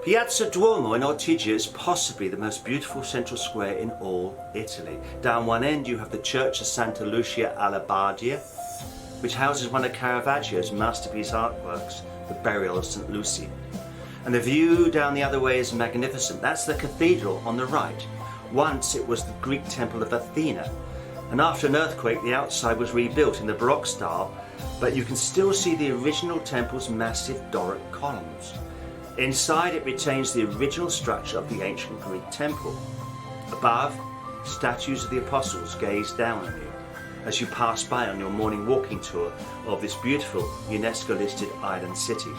Piazza Duomo in Ortigia is possibly the most beautiful central square in all Italy. Down one end you have the Church of Santa Lucia Alabadia, which houses one of Caravaggio's masterpiece artworks, The Burial of St. Lucy. And the view down the other way is magnificent. That's the cathedral on the right. Once it was the Greek temple of Athena, and after an earthquake the outside was rebuilt in the Baroque style, but you can still see the original temple's massive Doric columns. Inside it retains the original structure of the ancient Greek temple. Above, statues of the apostles gaze down on you as you pass by on your morning walking tour of this beautiful UNESCO-listed island city.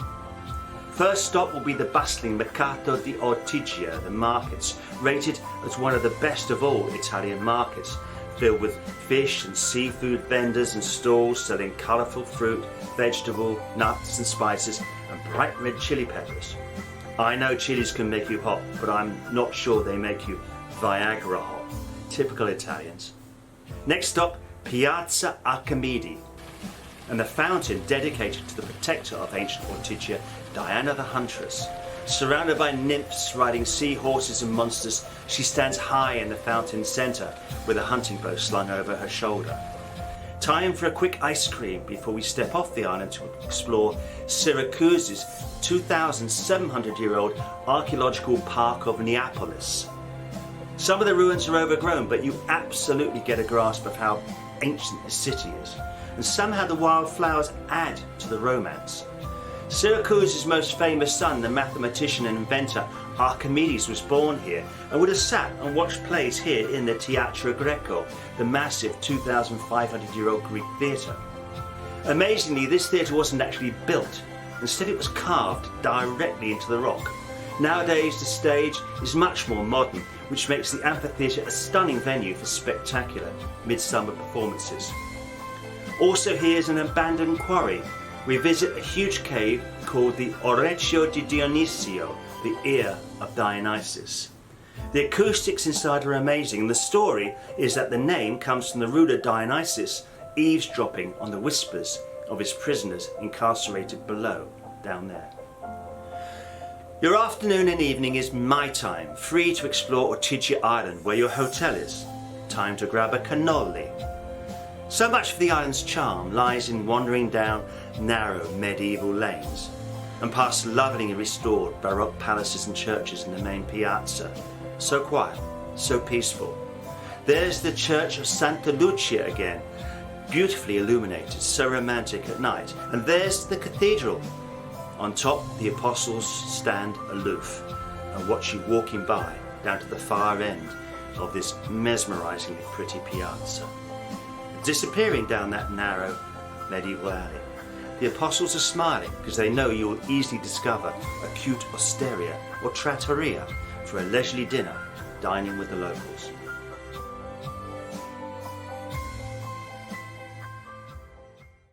First stop will be the bustling Mercato di Ortigia, the markets, rated as one of the best of all Italian markets, filled with fish and seafood vendors and stalls selling colourful fruit, vegetable, nuts and spices and bright red chili peppers. I know chilies can make you hot, but I'm not sure they make you Viagra hot. Typical Italians. Next stop, Piazza Archimedes, and the fountain dedicated to the protector of ancient Ortigia, Diana the Huntress. Surrounded by nymphs riding seahorses and monsters, she stands high in the fountain's centre with a hunting bow slung over her shoulder. Time for a quick ice cream before we step off the island to explore Syracuse's 2,700-year-old archaeological park of Neapolis. Some of the ruins are overgrown, but you absolutely get a grasp of how ancient this city is, and somehow the wildflowers add to the romance. Syracuse's most famous son, the mathematician and inventor Archimedes, was born here and would have sat and watched plays here in the Teatro Greco, the massive 2,500-year-old Greek theatre. Amazingly, this theatre wasn't actually built. Instead, it was carved directly into the rock. Nowadays, the stage is much more modern, which makes the amphitheatre a stunning venue for spectacular midsummer performances. Also here is an abandoned quarry. We visit a huge cave called the Orecchio di Dionisio, the ear of Dionysus. The acoustics inside are amazing, and the story is that the name comes from the ruler Dionysus eavesdropping on the whispers of his prisoners incarcerated below, down there. Your afternoon and evening is my time, free to explore Ortigia Island, where your hotel is. Time to grab a cannoli. So much for the island's charm lies in wandering down narrow medieval lanes and past lovingly restored Baroque palaces and churches in the main piazza. So quiet, so peaceful. There's the Church of Santa Lucia again, beautifully illuminated, so romantic at night. And there's the cathedral. On top, the apostles stand aloof and watch you walking by down to the far end of this mesmerizingly pretty piazza. Disappearing down that narrow medieval alley, the apostles are smiling because they know you will easily discover a cute osteria or trattoria for a leisurely dinner, dining with the locals.